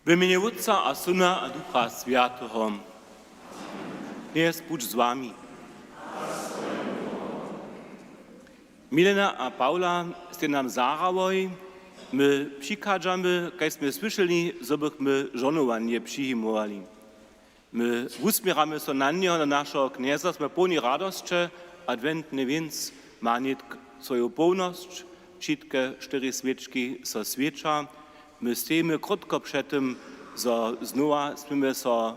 W imieniu Otca a Syna a Ducha Świętego. Niech Bóg z wami. Milena a Paula ste nam zarałoj, my przykadzamy, kajśmy słyszeli, żebyśmy żonowanie przyjmowali. My uśmiechamy się na niego, na naszego knieza, sme pełni radości, adwentny więc ma nie swoją pełność, wszystkie 4 świeczki so świecza. My stajemy krótko przed tym, że znowu smiemy się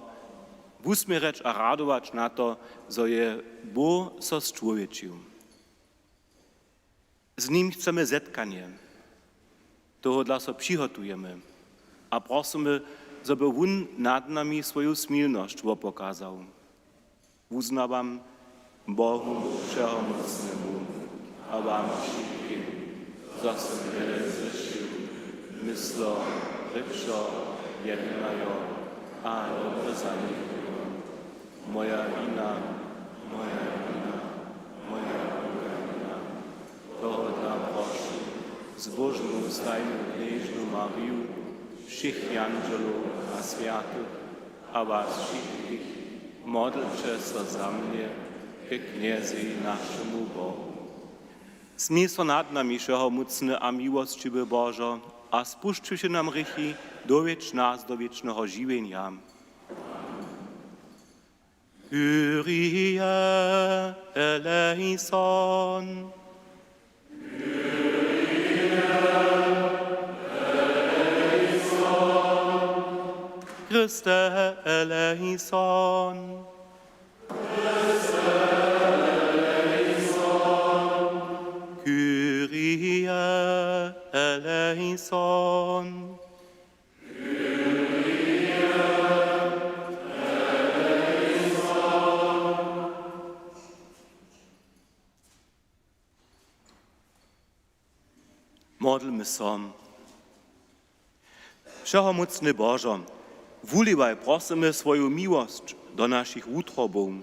uśmiechać a radować na to, że je Bóg so zczłowieczył. Z nim chcemy zetkanie. Toho dla so przygotujemy. A prosimy, żeby on nad nami swoją smilność pokazał. Uznawam Bogu Wszechmocnemu, a wam wszystkim, za co wiele zwyciężył, myslo, ryczo, jednajo, a dobre za nich. Moja wina, moja wina, moja wina. Toho dla proszę, zbożną, stajną, knieżną Marię, všich angelů a světých a vás všetkých, modlite se za mě ke knězi našemu Bohu. Smí se nad nami všehomocný a milostivé Bože a spušťujte nám hříchy dověč nás do věčného živenia. Kyrie eleison. Christe eleison. Christe eleison. Kyrie eleison. Kyrie eleison. Modlmy se. Všehomocny Bože, wuliwaj prosimy swoją miłość do naszych utrobów.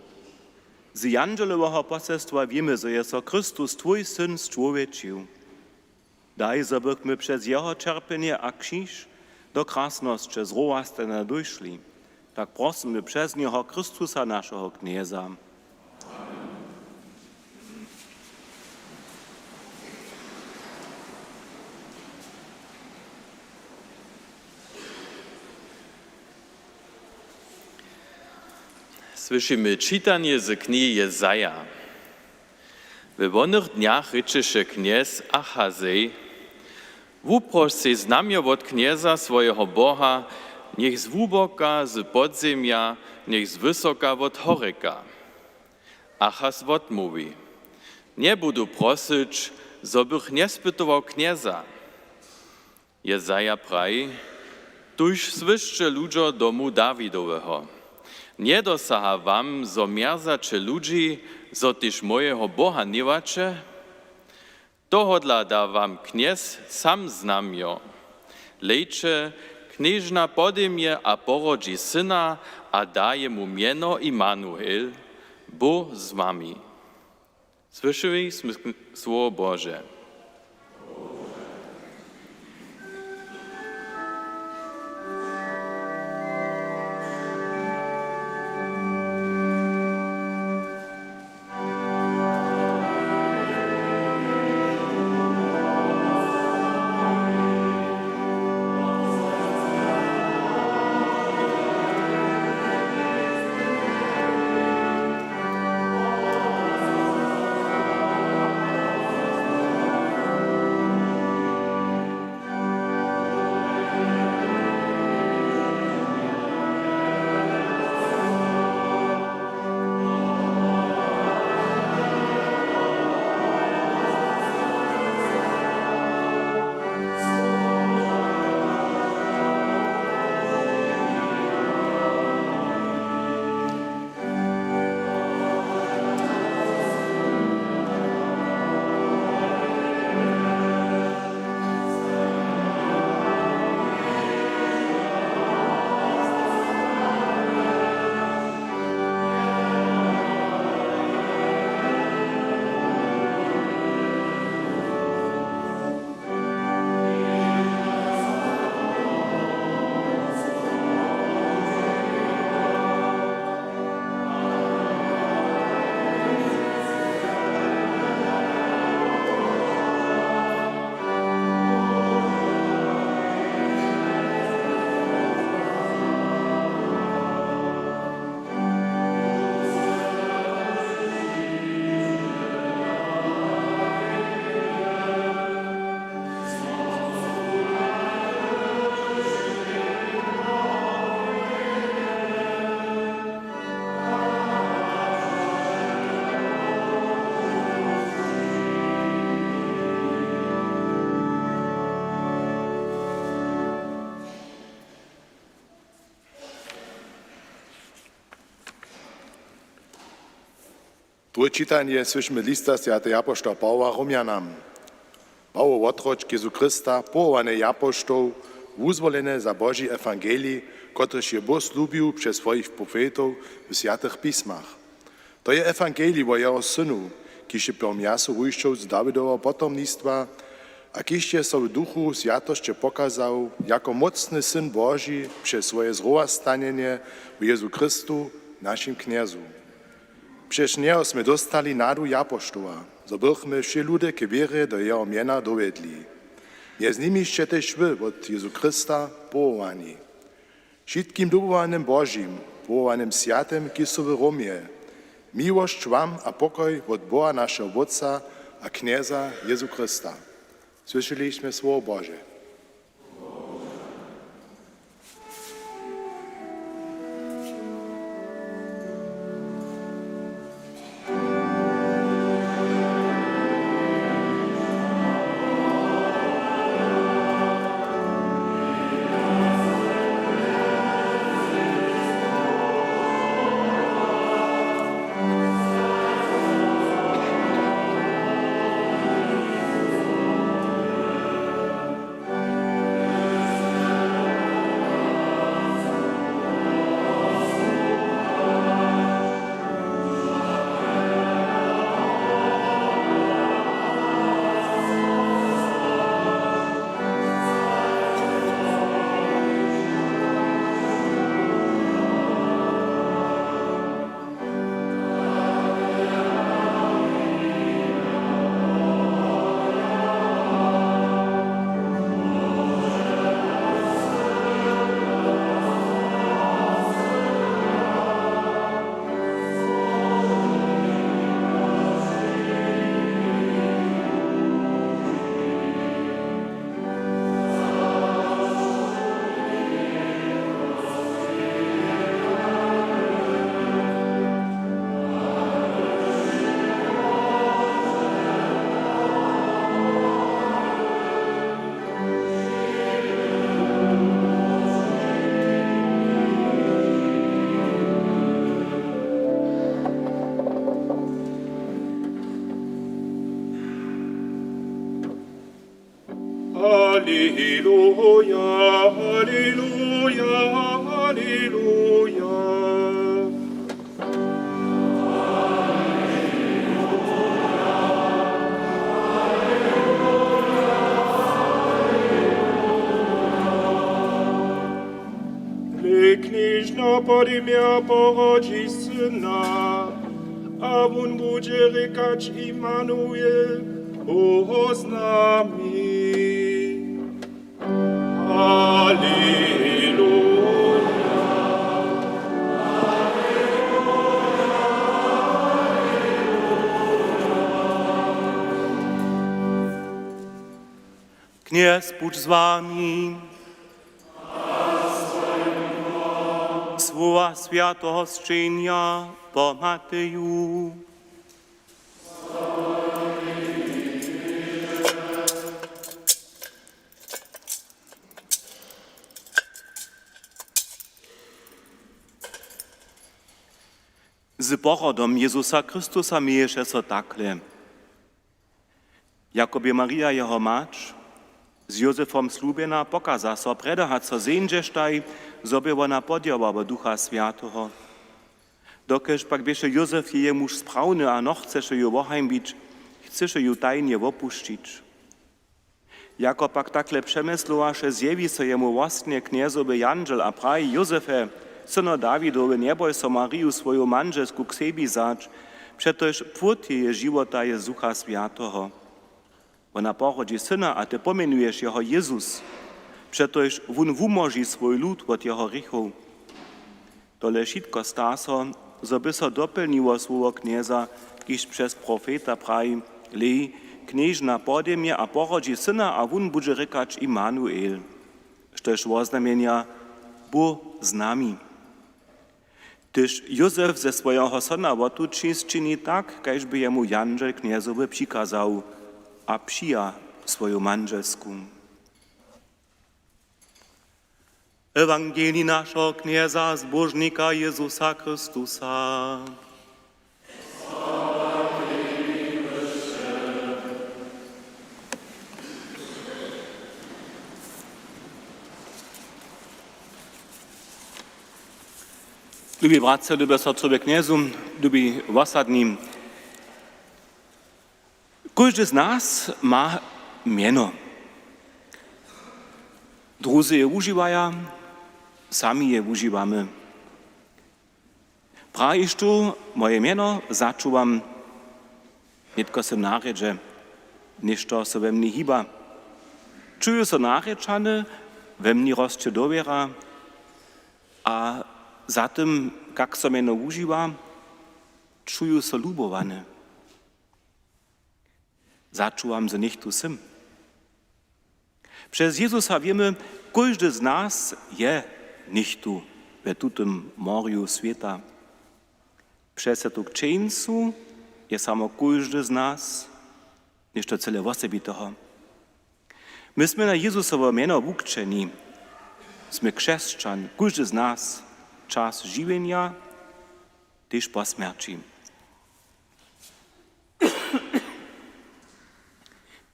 Z angelowego poselstwa wiemy, że jest Chrystus, Twój Syn, zczłowieczył. Daj, żebyśmy przez Jego cierpienie a krzyż do krasności zrostania dojszli. Tak prosimy przez Niego Chrystusa, naszego Knieza. Słyszymy czytanie z knihy Jezaja. W onych dniach ryczysze kniez Achazej, wuproś se znamio od knieza swojego Boha, niech z wuboka, z podziemia, niech z wysoka od horyka. Achaz odmówi, nie budu prosić, zobych nie spytował knieza. Jezaja prawi, tuż słyszcie ludzo domu Dawidowego. Nie dosaha wam, zo mierzacie ludzi, zo tyż mojego Boha nie wacie? Tohodla da wam kniez sam znamio. Lejcze, knieżna podejmie a porodzi syna, a daje mu mieno Immanuel, Bóg z wami. Słyszeliśmy słowo Boże. Drugie czytanie słyszymy lista świętego apostoła Pawła Romianam. Paweł otroč Jezu Chrysta, powołany apostoł, uzwolony za Boży Ewangelii, kotryż je Bóg lubił przez swoich profetów w świętych pismach. To je Ewangelii o jeho synu, kiż je per miaso wyjścił z Dawidowa potomnictwa, a kiż je so w duchu świętości pokazał, jako mocny syn Boży przez swoje zrówastanienie w Jezu Chrystu, naszym kniezu. Przecież niego sme dostali nadu apostoła, zo bychmy wszy ludy k wierze do jeho miena dovedli. Między nimi jeszcze też wy od Jezu Chrysta powołani. Wszystkim dobowanym Bożym, powołanym światem, ki są w Romie, miłość wam a pokoj od Boha naszego Otca a knieza Jezu Chrysta. Słyszeliśmy słowo Boże. Halleluja, halleluja, halleluja. Lekniš na podimia porodzi syna, a on bude rekać Immanuel, Bóg z nami. Kniez, buď z wami. Słowa świętego zczynia po Mateju. Z porodom Jezusa Chrystusa mieješe so takle. Jakoby Maria jeho mać, z Józefom slubena pokaza so predahat so zenđeštaj, zobe ona podjawała Ducha Świętego. Dokež pak bieše Józef je muž sprawny, a no chceše ju wohajmbić, chceše ju tajnie wopuścić. Jako pak takle przemyslowaše, zjewi so jemu własnie kniezoby Janžel a praji Józefie, syno Dawidowy, nie boj so Mariju swoją manželsku k sebi zać, przetoż płód je żywota je Ducha Świętego. Ona porodzi syna, a ty pomenujesz jeho Jezus, przetoż wun wumoži swój lud od jeho rychów. Tole šitko staso, zoby so dopełniło słowo knieza, kiż przez profeta praji, lej, knieżna podemie a porodzi syna, a wun bude rekać Immanuel. Štož oznamienia, Bóg z nami. Tyż Józef ze swojego syna otuči czyni tak, kajżby jemu Janžel kniezowy przykazał, a přija swoją manželsku. Ewangelii naszego knieza zbożnika Jezusa Chrystusa. Lubi bratce, lubi srdcowie kniezu, lubi wasadní. Każdy z nas ma mieno. Drudzy je używają, sami je używamy. Prawisz tu moje mieno, zaczuwam, nitko sem naredže, ništo se ve mni hiba. Čuju so narečane, ve mni rosče dovera, a zatem, kak so meno uživa, čuju so lubovane. Zaczuwam, że nicht tu sem. Przez Jezusa wiemy, każdy z nas je nicht tu, we tutym morju świata. Przez to księcu je samo każdy z nas, ništo cele osobitego. Myśmy na Jezusowo mieno wukczeni. Sme chrześcijan, każdy z nas, czas żywienia, też po śmierci.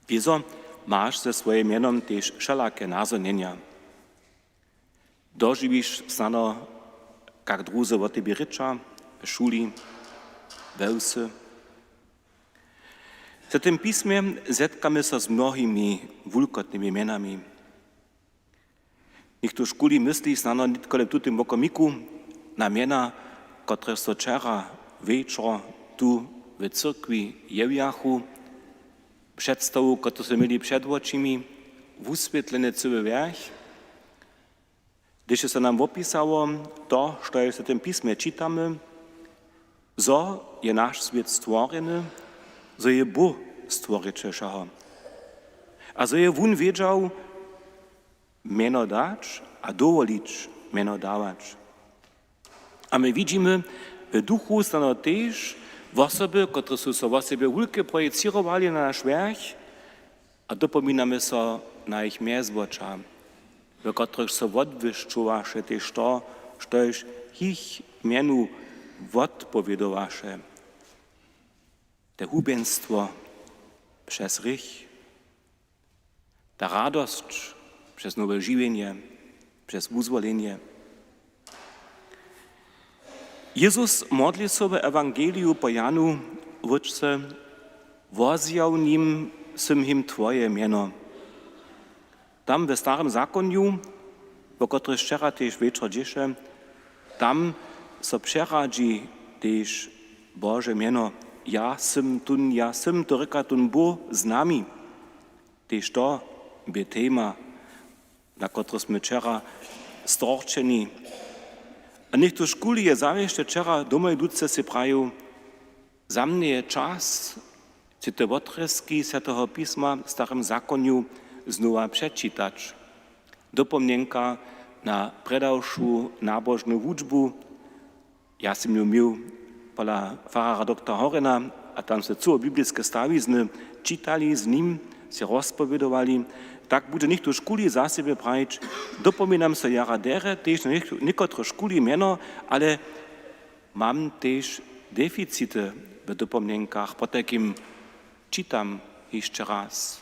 Wieso masz ze swoim mianem też wszelakie nazonienia. Dożywisz znano, jak druzy o tobie rycza, w szuli, wełsy. W tym pismie zetkamy się z mnohými wulkotnymi mienami. Niektórzy szkuli myśli znano nitkole w tutym okomiku na miena, które so wczera wieczor tu w cyrkwi jewiachu, przedstawu, którą są mieli przed oczymi, wyswietlone cały wierch. Gdyż się nam opisało to, co w tym pismie czytamy, zo je nasz świat stworzony, zo je Bóg stworzycielszeho. A zo je wun wiedział mieno dać, a dowolić mieno dawać. A my widzimy w duchu stano też osoby, które są so o sobie wielkie projecirowali na nasz wierch, a dopominamy so na ich miezwocza, w których so odwyszczuwasze też to, coś ich mienu odpowiedowasze. Te hubenstwo przez rych, ta radość przez nowe żywienie, przez wyzwolenie. Jezus modli sobie Ewangeliu po Janu, wódce, wozjał nim sym him Twoje mieno. Tam w Starym Zakoniu, po którym wczera też wieczór dziesze, tam so przeradzi też Boże mieno. Ja sym, to ryka tun Bóg z nami. Też to by tema, na które sme wczera storčeni. A niech to szkuli je zawiešte wczera doma idúce si prajú, za mnie je czas, ci te odrezki Svetého písma w Starym Zakoniu znowa przeczytać. Dopomnienka na predawšiu nábožnú wučbu. Ja som ju miał pola farara doktora Horena, a tam se całe biblijskie stawizny czytali z nim, się rozpowiedowali. Tak bude nikt w szkuli za siebie prawić. Dopominam se jara dere, też niektóre szkuli mieno, ale mam też deficyty w dopomnienkach, po takim czytam jeszcze raz,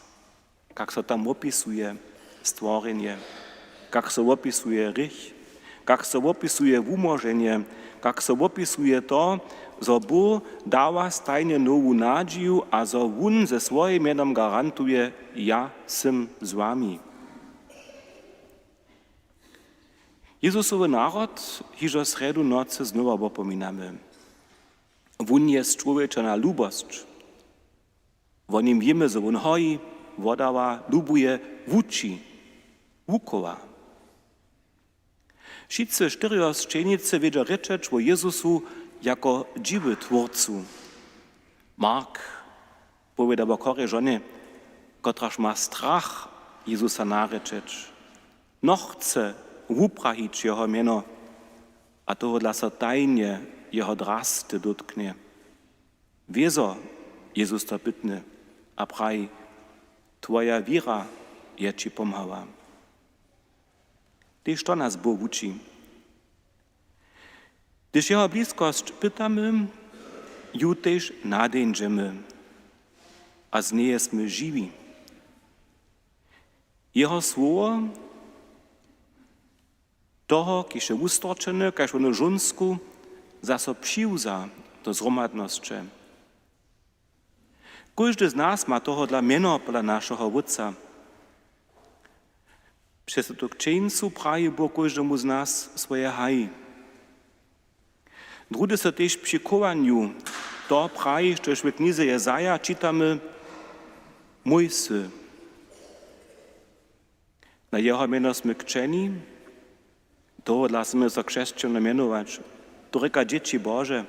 jak se tam opisuje stworzenie, jak se opisuje rych, jak se opisuje umożenie, jak se opisuje to, że Bóg dawa stajnie nową nadzieję, a że On ze swoim mianem garantuje, ja sam z wami. Jezusowy naród hižo sredu nocy znowu opominamy. On jest człowieczana lubość. O nim wiemy, że On hoi, wodawa, lubuje, wuči, wukowa. Wszyscy cztery szczenice wiedzą ryczeć o Jezusu jako dziwy twórcu. Mark powiada bokorej żonie, kotraż ma strach Jezusa narečeć. No chce uprahić Jeho mieno, a toho dla so tajnie Jeho drasty dotknie. Wieso Jezus to pytny, a praj, Twoja wiera je ci pomhała. Tyż to nas Bóg uczy. Gdyż Jeho bliskość pytamy, ju też nadejdziemy, a z niej jesteśmy żywi. Jeho słowo, toho, kiż je ustorčene, kaž ono žunsku, zaso přiwza do zhromadnosće. Każdy z nas ma toho dla meno dla našeho Wódca. Przez to księcu praje Bóg każdemu z nas swoje haji. Drudy se też przy kowaniu to praje, że w knize Jezaja czytamy mój sy. Na jeho meno sme kčeni, toho dla sme za křesťana mianować, to reka dzieci Boże.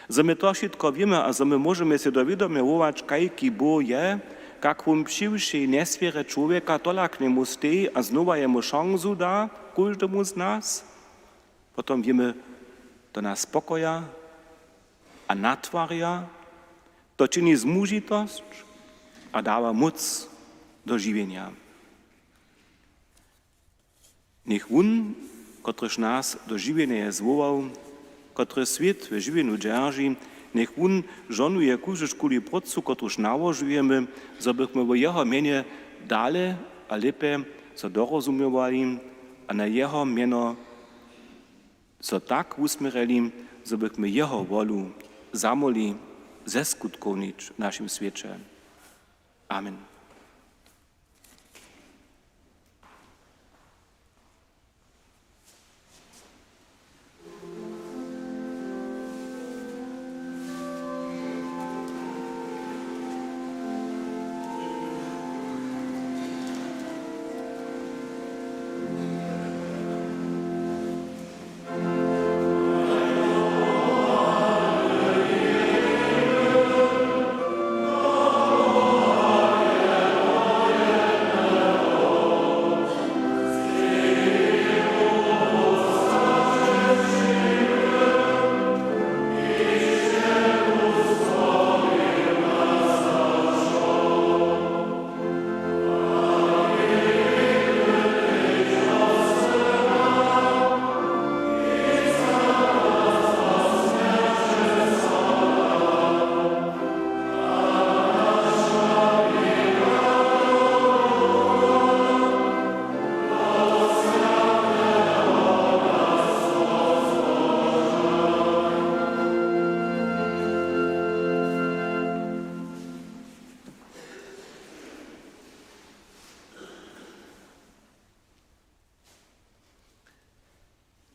Za my to wszystko wiemy, a za my możemy się dowiadomować, jaki Bóg je, jak on przywszy neswiere człowieka tola k niemu stoi, a znowu jemu szansu da, każdemu z nas. Potem wiemy, to nas spokoja, a natwarja, to czyni zmužitost, a dawa moc do żywienia. Niech on, kotryż nas do żywienia zwołał, kotry świat w żywieniu dzierży, niech on żonuje każdy szkuli procu, kotryż nałożujemy, żebyśmy w jego mienie dalej a lepiej so dorozumiewali, a na jeho mieno so tak usmierili, żebyśmy jeho wolu zamoli zeskutkovnić w naszym świecie. Amen.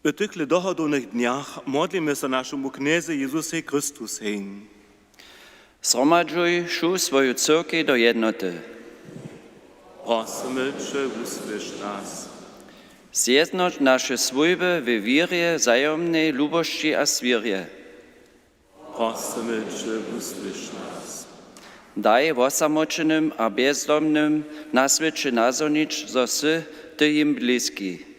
W tych dohodownych dniach modlimy się naszemu kniezu Jezusie Chrystusej. Zhromadžuj svoju církev do jednoty. Prosimy, czy usłysz nas. Zjednoč naše svojby ve víře, vzájomnej ľubosti a svírie. Prosimy, czy usłysz nas. Daj osamočeným a bezdomným na svete nazornič, zo si ty im blízky.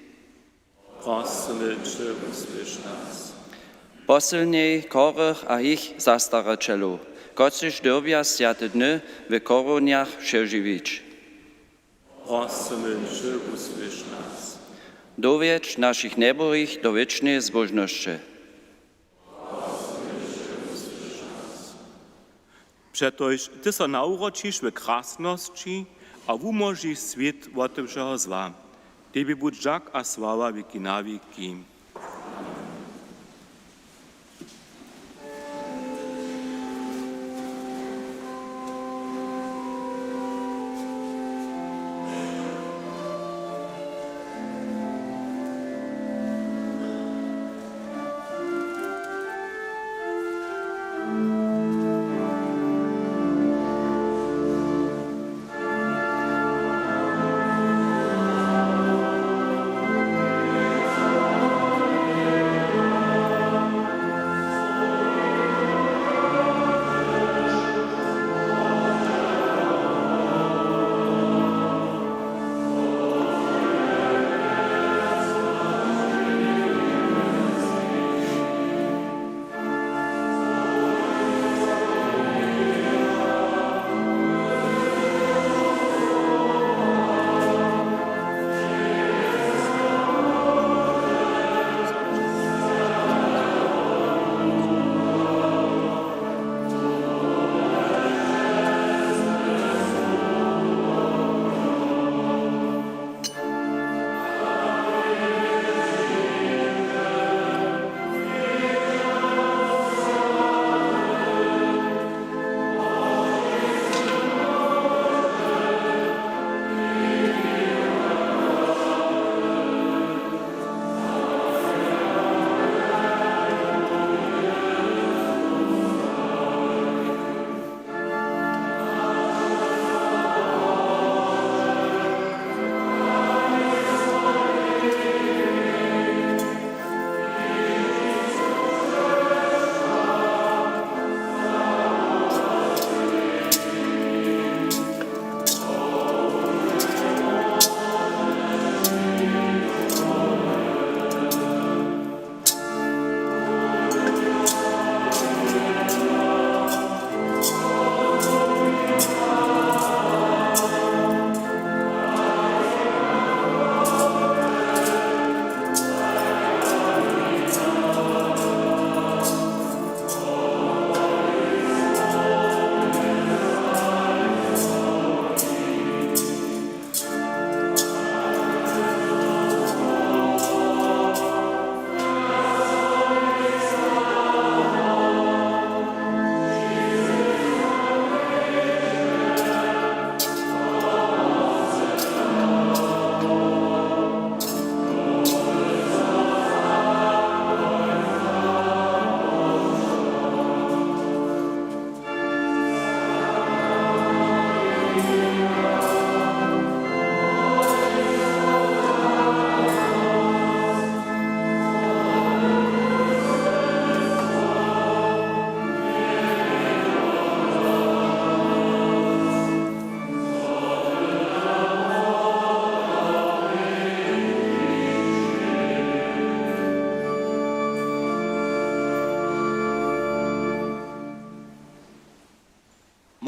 Prosimy, czy usłysz nas. Posilnej chorych a ich zastaračelov, kociž dobia sviate dny v koroniach přeživič. Prosimy, czy usłysz nas. Dowiedz naszych nebohých do wiecznej zbožnosti. Przetoż ty so nauročiš w krasności, a umožiš svět od všeho zła. Tebe buď žak a sláva věky na věky.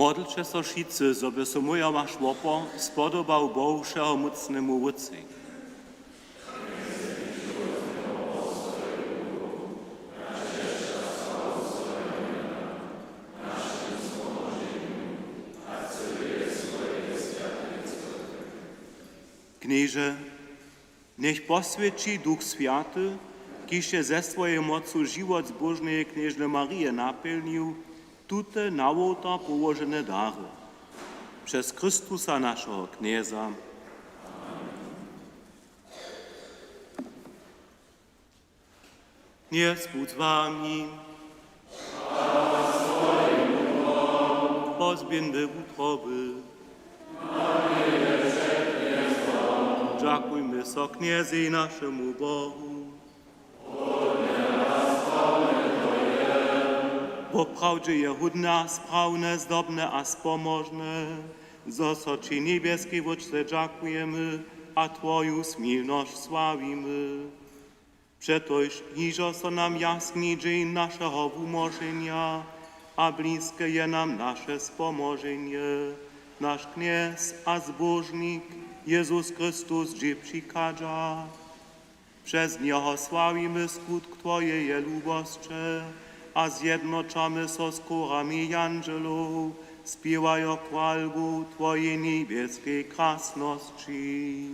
Modlcie so wszyscy, żeby so moja wasz łopo spodobał Bożego mocnemu wódcy. Knieże, niech posvědčí Duch Sviaty, kiž je ze swojej mocu život zbožnej kniežny Marie napełnił, tute na łota położone dary. Przez Chrystusa naszego knieza. Niech Bóg z wami. Pozbędę utroby. Dziękujmy so kniezi naszemu Bogu. Bo prawdzie je hudne, sprawne, zdobne a spomożne, zo so ci niebieskiej Wódce dziękujemy, a Twoją smilność sławimy. Przetoż iżo so nam jasni dzień naszego umożenia, a bliskie je nam nasze spomożenie. Nasz kniez a zbożnik, Jezus Chrystus, gdzie przykazał. Przez Niego sławimy skutk Twojej lubości, a zjednoczamy so z chórami angelów, śpiewają chwalbu Twojej niebieskiej krasności.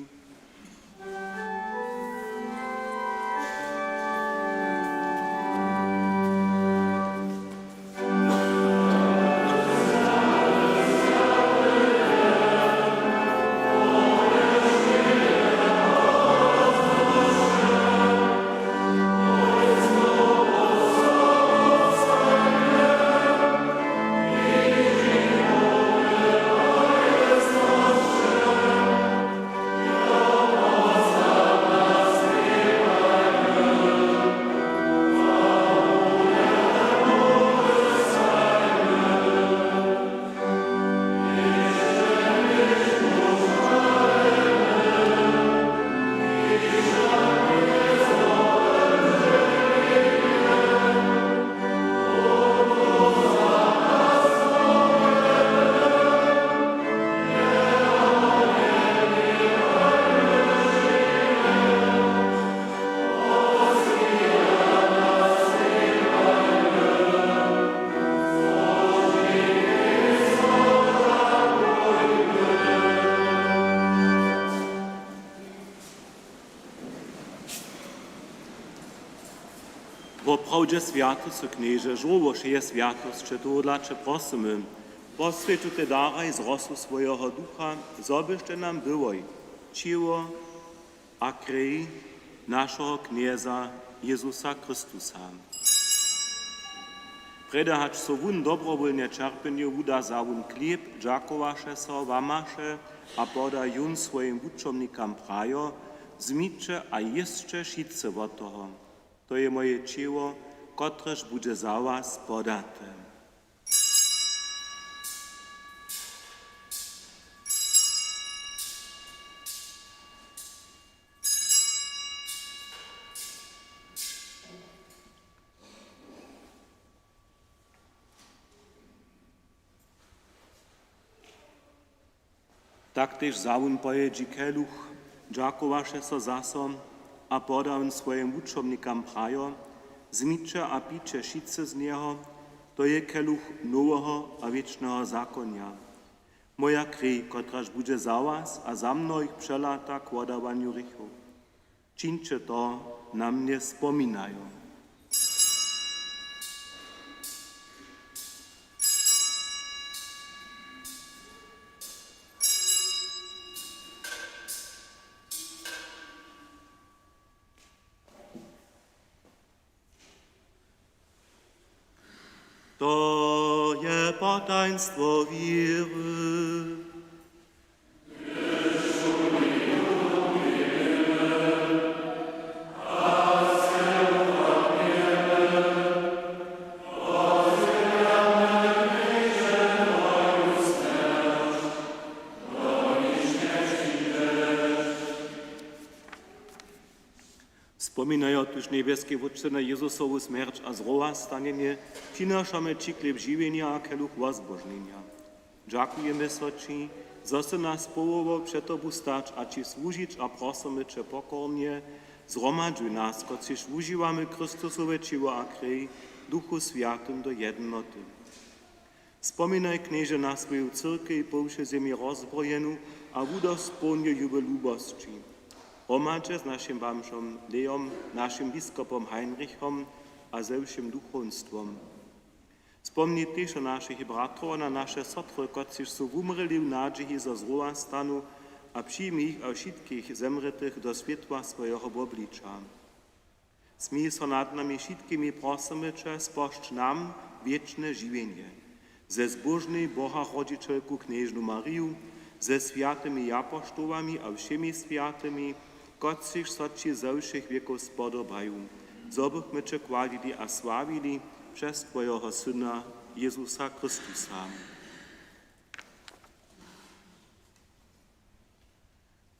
Bo pravdě sviatosti knieže, žovoše je sviatost, če to odlače prosimy, posvětujte daraj z rosu svojho ducha, zobyšte nam bywoj, čivo a krij našeho knieza Jezusa Chrystusa. Predahač so vun dobrovoľne čerpenju vuda za vun klieb, džakovaše so vamaše a poda jun svojim vučomnikam prajo, zmiče a jeszcze šice od toho. To je moje čivo, kotrež bude za vás podate. Taktéž zawun pojedzi keluch, džakovaše so zasom, a podał swoim uczomnikam prajo, zmicze a picze šice z niego, to je keluch nowego a wiecznego zakonia. Moja krwi, kotraż bude za was a za mnoich przelata k wodawaniu rychów. Czyńcie to, na mnie wspominają. To je potaństwo wiry. Wspominają tuż niebieskie wódce na Jezusową śmierć a zrowa stanienie, przynoszamy ci chleb żywienia a keluch wozbożnienia. Dziękujemy Soci, zase nas połowo przed Tobu stać, a Ci służyć, a prosimy Cię pokornie, zgromadzuj nas, kociż używamy Chrystusowe ciło a krwi, Duchu Świętym do jednoty. Wspominaj, knieże, na swoją cyrkę i po wsze ziemi rozbrojenú a udospołnie jubilubości. Omadże z naszym bamszom Leom, naszym biskupom Heinrichom a ze všim duchowstwom. Wspomnij też o naszych bratrów, na nasze sotry, kociż są umreli w nadziei za zruła stanu, a przyjmij ich a wszystkich zemretych do światła swojego oblicza. Smij so nad nami wszystkimi prosimy Cię, spošť nam wieczne żywienie. Ze zbożnej Boha Rodzicielku Knieżnu Mariu, ze światymi apostołami a všemi światymi, kociż so Ci ze všech wieków spodobają, zobychmy Cię kładili a sławili przez Twojego Syna Jezusa Chrystusa.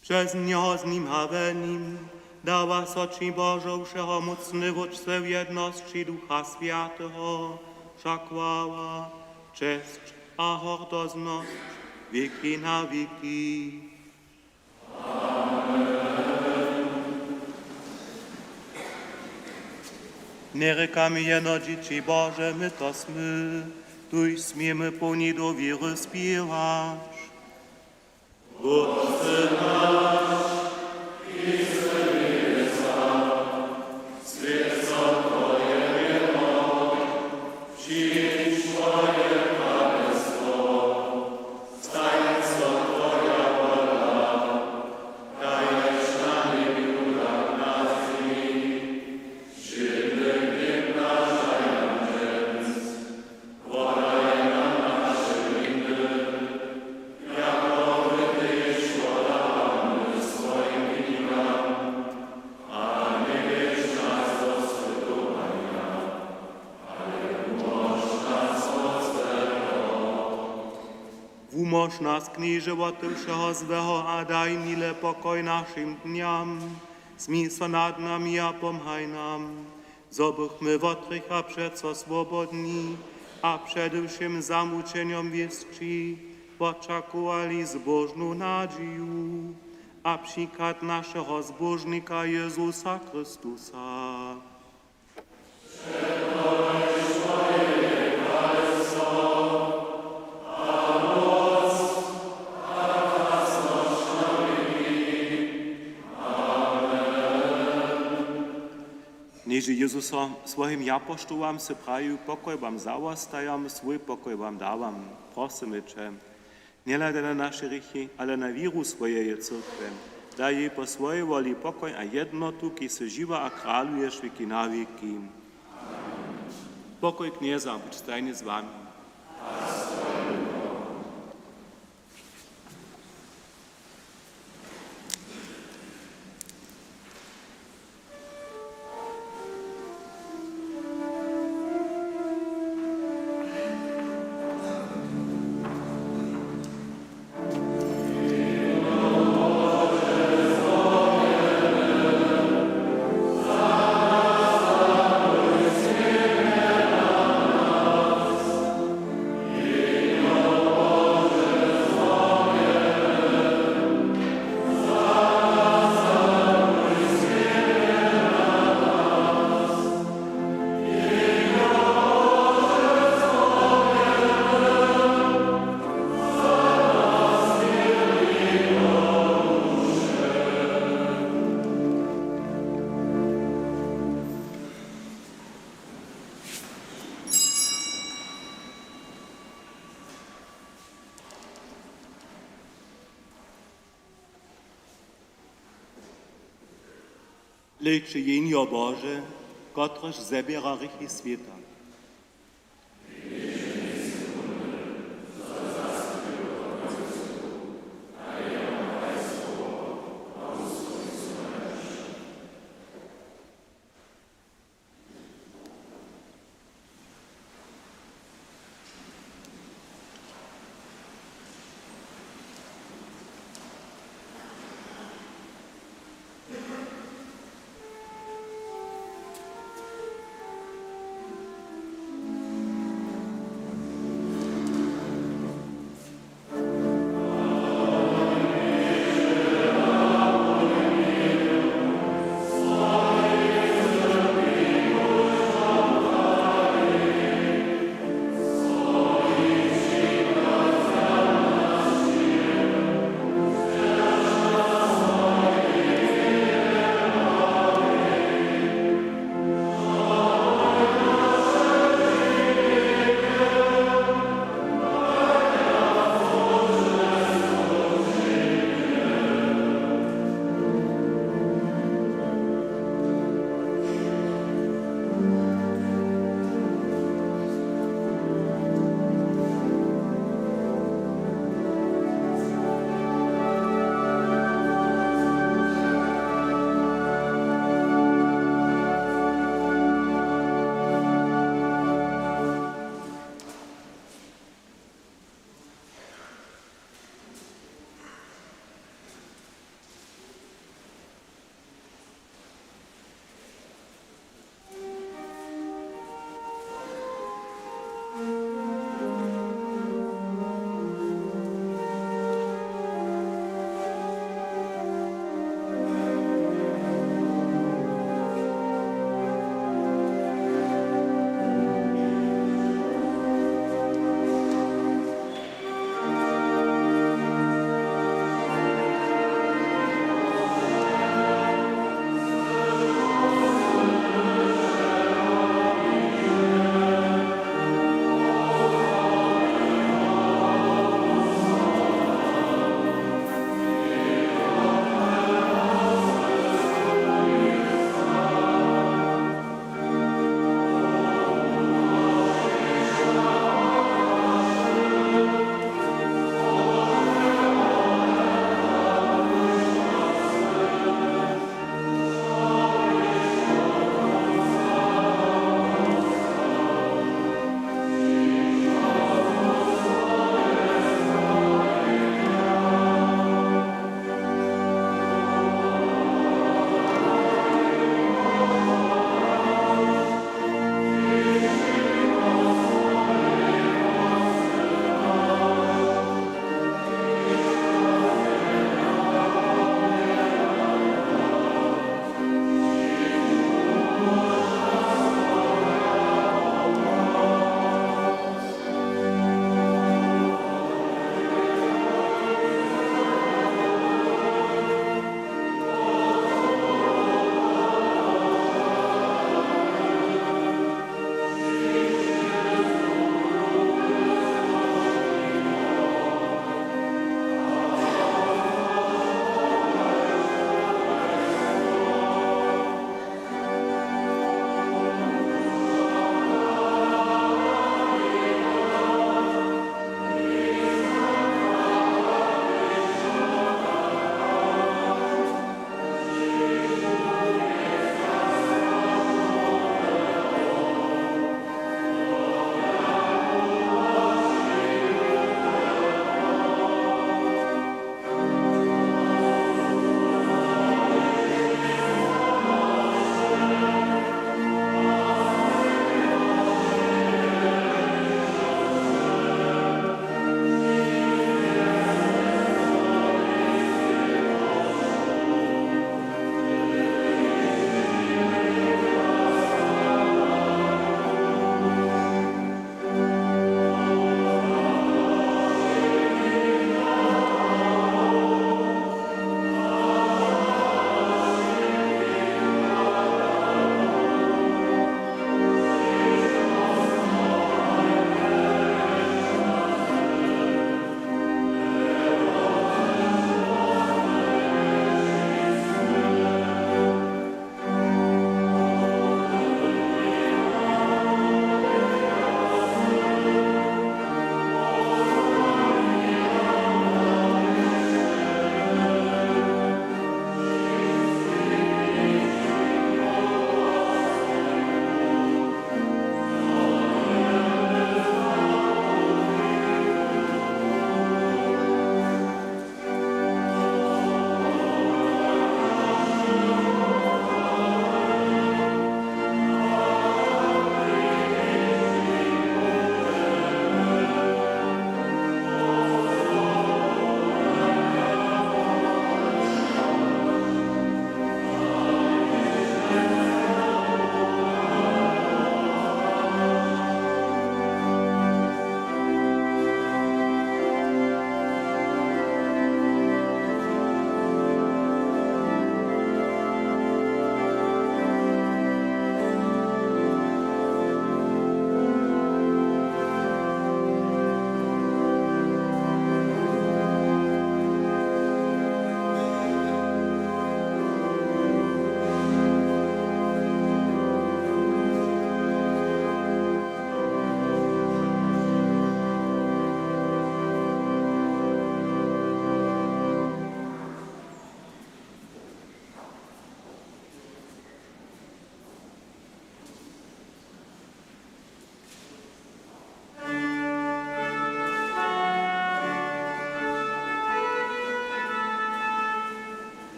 Przez Niego z Nim a we Nim dała soci Bożą wszechomocny wódce w jedności Ducha Świętego, wszak chwała, cześć a hordozność wieki na wieki. Nie rekamy jeno dzieci Boże, my to smy, tuj smiemy po niej do wiry śpiewać. Bódź nasz, Umoż nas, knieże, od wszeho złego, a daj mile pokoj naszym dniam. Smij so nad nami a pomhaj nam, zobychmy wotrych a przeco swobodni, a przede wszystkim zamuczeniom wieszczy, oczekowali zbożną nadzieję, a przykład naszego zbożnika Jezusa Chrystusa. Nieže Jezusa svojim apoštolom se praju, pokoj vam zavostajam, svoj pokoj vam davam. Prosimy Cię, nie lada na nasze rychy, ale na wiru swojej cyrkwy. Daj jej po swojej woli pokoj a jednotu, ki se živa a kraluješ wieki na wieki. Pokoj knieza, buď stajny z wami. Leče jenjo Bože, kotraž zebira rychy sveta.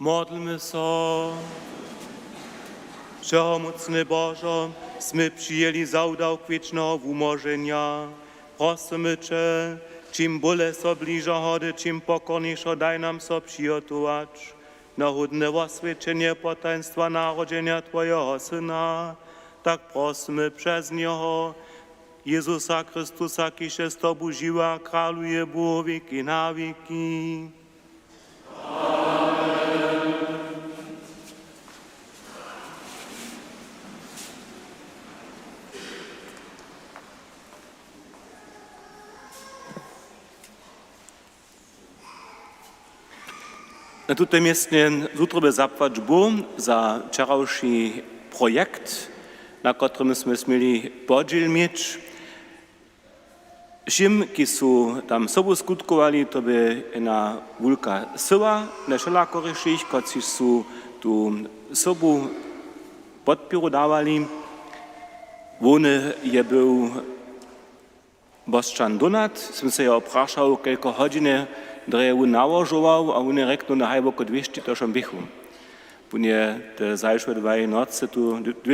Modlmy so. Wszechmocny Boże, sme przyjęli zaudał wiecznego umorzenia. Prosimy Cię, czym bole so bliża hody, czym pokorniejszo daj nam so przygotować na hudne oswiecenie potaństwa narodzenia Twojego Syna. Tak prosimy przez Niego, Jezusa Chrystusa, kiże z Tobą żyła, króluje Bóg wieki na wieki. Na tutaj miejsce zutroby zapłać Bóg za wczorajszy projekt, na którym myśmy mieli podziel mieć. Všim, ki su tam sobu skutkowali, to by jedna wulka syła, na wszelako ryszich, którzy su tu sobu podpieru dawali. Wony je był Boszczan Donat, jsem se je opraszał, kilka godzin dreju nałożował, a on rekno na hajboko 200 to schon bychu. Punie te zajszły dwie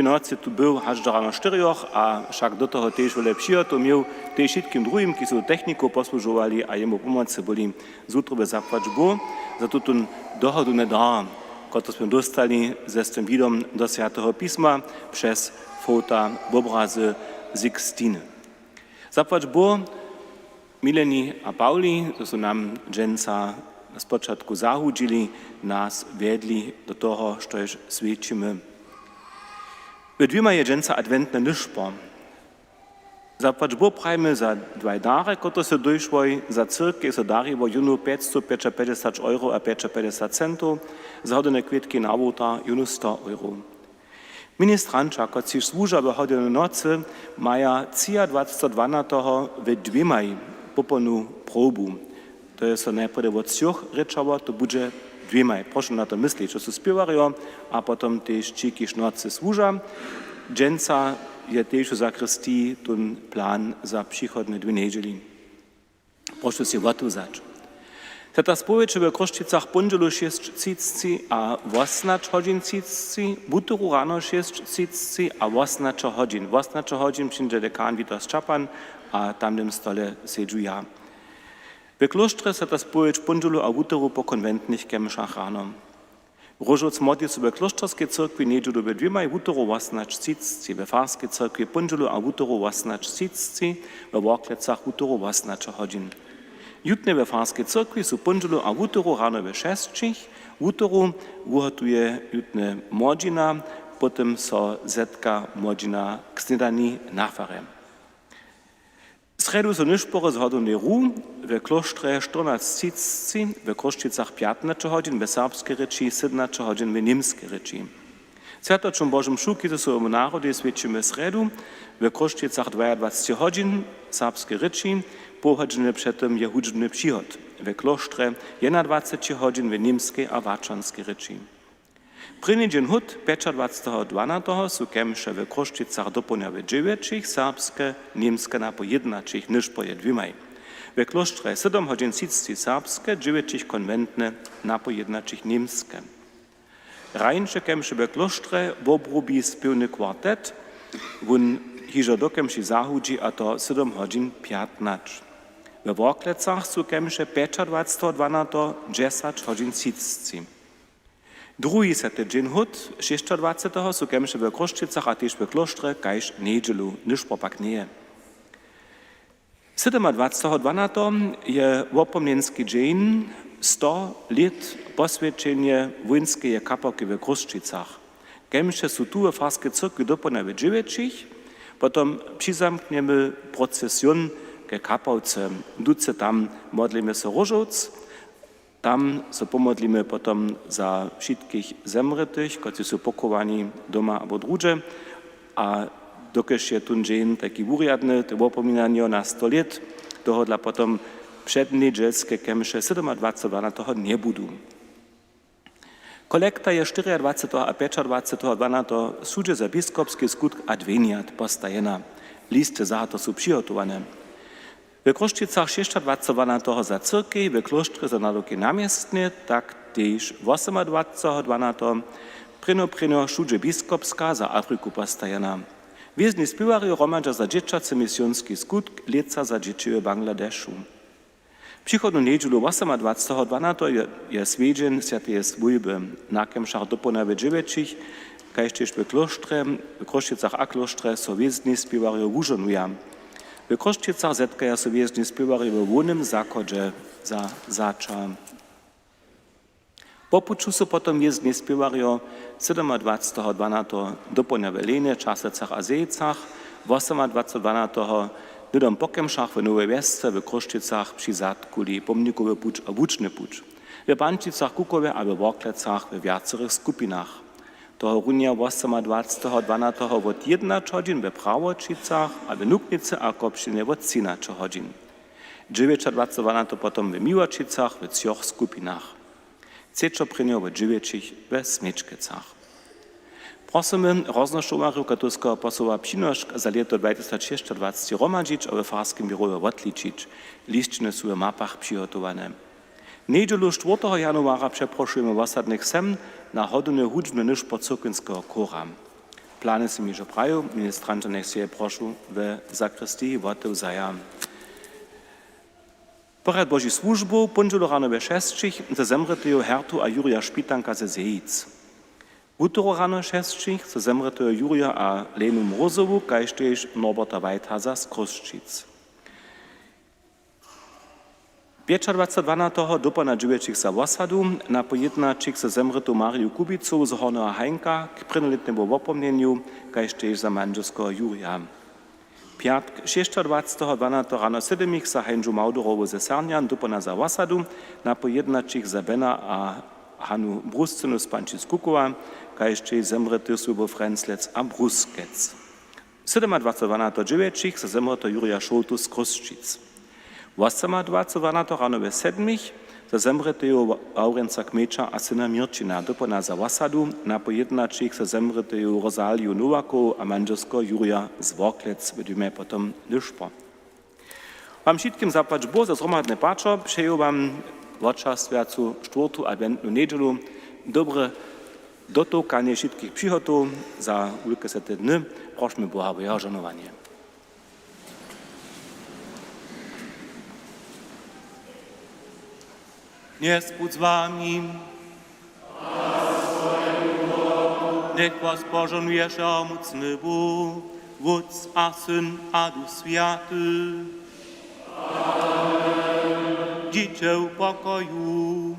nocy tu był, aż do rano 4, a však do toho też wole przyjechał, miał też wszystkim drugim, ki su techniku posłużowali, a jemu pomocy byli zutrobe zapłać Bóg, za tutun dohodu nie dar, którą dostali ze swym widom do Świętego Pisma przez fota w obrazy Sixtiny. Zapłać Bóg, Mileni a Pauli, to są nam dżęca z początku zahudzili, nas wiedli do toho, što już świadczymy. We dwiema je dżęca adwentne niszpo. Zapłać Bóg prajmy za 2 dary, które się dojszły, za cyrki się dariło junu 550 euro a 550 centów, za hodne kwietki na wuta junu 100 euro. Ministranča, kot si služa v hodinu noci, maja 23.12. v dvimaj popolnu probu. To je so najprve od 3 rečava, to bude dvimaj. Proszę na to myśleć, że są śpiewario, a potem też cikiż nocy służa. Dżęca je też za Chrysti ten plan za przychodne 2 niedzieli. Proszę się watuzać. Teta spowiedź w Kroszczycach pondzielu 6 cicci, a 18 godzin cicci, buturu rano 6 cicci, a 18 godzin. 18 godzin przyjdzie dekan Witos Czapan, a tamnym stole siedzę ja. W klosztrze se ta spowiedź pondzielu a buturu po konwentnych kemszach rano. Rożoc modlic w kloszczowskiej cyrkwi niedzielu we 2 buturu 18 cicci, we farskiej cyrkwi pondzielu a buturu 18 cicci, we Worklecach buturu 18 godzin. Jutne we farskiej cyrkwi su pondzielu a buturu rano we 6, buturu uhatuje jutne modzina, potem so zetka modzina k snedani nafare. Sredu so niszpore z hodnej ru, we klosztre 14 cicci, we Kroszczycach 15 godzin, we serbskiej reči 17 godzin, we niemskiej reči. Światoczą Bożym Szuki to są narody świadczymy sredu, we Kroszczycach 22 godzin, serbskiej reči, pół godziny przedtem je hudźny przychod. We klosztre 21 godzin, we niemskiej a waczanskiej reči. První dzień hud 25.12. su kemše ve Kroščicach doplňa ve 9, serbske, niemske na po 11, niž po je 2. Ve kloštre 7 hodin cicci serbske, 9 konventne na po 11 niemske. Rajnše kemše ve kloštre v obrubí spěvny kvartet, vun hižo do kemši zahudži a to 7 hodin 15. Ve Worklecach su kemše 25.12. 10 hodin cicci. Drugi se dzień hud, 26. su kemše v Kroščicach a tež v kloštre, kajž niedzielu, niž popak nie. 27.12. je wopomnienski dzień 100 lat poswięcenie wojenskie kapałki w Kroščicach. Kemše su tu w farskiej cyrkwi doplňa w 9, potem přizamkniemy procesjon ke kapałce. Duce tam modlimy se rožoc, tam se pomodlimy potom za wszystkich zemretych, którzy są pokowani doma albo drugie, a dokeż je ten dzień taki wuriadny, to opominanie na 100 lat, toho dla potom przedniedzielskie kemsze 27.12. nie budu. Kolekta je 24 a 25.12. sudzie za biskupski skutk adveniat postajena. Listy za to są przygotowane. W Kroščicach 26.12. za cyrkej, w klosztrze za nadoki namiestnie, tak Tež 28.12. Prino šudže biskopska za Afriku postajena. Wiezni spiewari romadža za dzieciacy misjonski skutk leca za dzieci w Bangladeszu. Przychodną niedzielę 28.12. je swiedzien świętej służby, na kemszach doponawe dziewięcich, kajszczyż w klosztrze, w Kroszczycach a klosztrze so wiezni spiewari wużonuja. W Kroszczycach zetkaja so wiezni spiewari w łonym zakodzie za zacza. Popuču su potom wiezni spiewari 27.12. doponawe lenie czasecach a zejcach, 28.12. Nudom pokemšach v Nové Vesce, v Kroščicach při Zatkuli, pomnikové puč a vučný puč. V Pančicach, Kukove a v Vorklecach v viacerých skupinách. Toho runia 28.12. od 1 hodin v Pravočicach a v Nuknice a Kopšine od 13 hodin. 29.12. potom v Miłočicach v 3 skupinách. Cečo prinio od 9 v Smečkecach. Prosimy roznošowarów katolskiego posła Pinošk za leto 2026 romadžić a we farskim biurze odliczyć. Liszczne są w mapach przygotowane. Niedzielu 4 januara przeprosimy osadnych sem na hodne hudźbne nysz pocyrkwienskiego kora. Plany są mi prają, ministranta niech się proszę w zakrystii woteł zaja. Porad Bożej służbu, pondzielu rano we 6 ze zemrtyju Hertu a Jurija Szpitanka ze Zejic. Utro rano 6 ze zemrtyju Jurija a Lenu Mrozowu, kajsztyż Norberta Weithaza z Kroszczyc. 25.12. dopana 9 za osadu, na pojednačik ze zemrtyju Mariju Kubicu z Hornega Hajnka k prinoletnemu opomnieniu, kajsztyż za manželskiego Jurija. Piatk 26.12. rano 7 za Heinzu Maudorowu ze Sarnian dopana za osadu, na pojednačik za Bena a Hanu Bruscenu z Pančic Kukova, kajsztyż zemrtyju Słybo Frenzlec a Bruskec. 27.12. za zemrtyju Jurija Šoltu z Kroszczyc. 28.12. rano ve 7 za zemrtyju Aurenca Kmeča a syna Mirčina dopana za osadu, na pojednačik za zemrtyju Rosaliju Nowakow a manželskiego Jurija z Worklec, vedíme potom Nyšpo. Wam wszystkim zapłać Boh za zgromadne patrzo, przeję wam podczas światu 4. adventną niedzielu dobre dotokanie wszystkich przygotów za wielkie sete dny. Prosimy Boha o jeho żonowanie. Niech Bóg z wami. Niech was pożonuje mocny Bóg, Wódz a Syn a Duch Święty. Dziecię pokoju.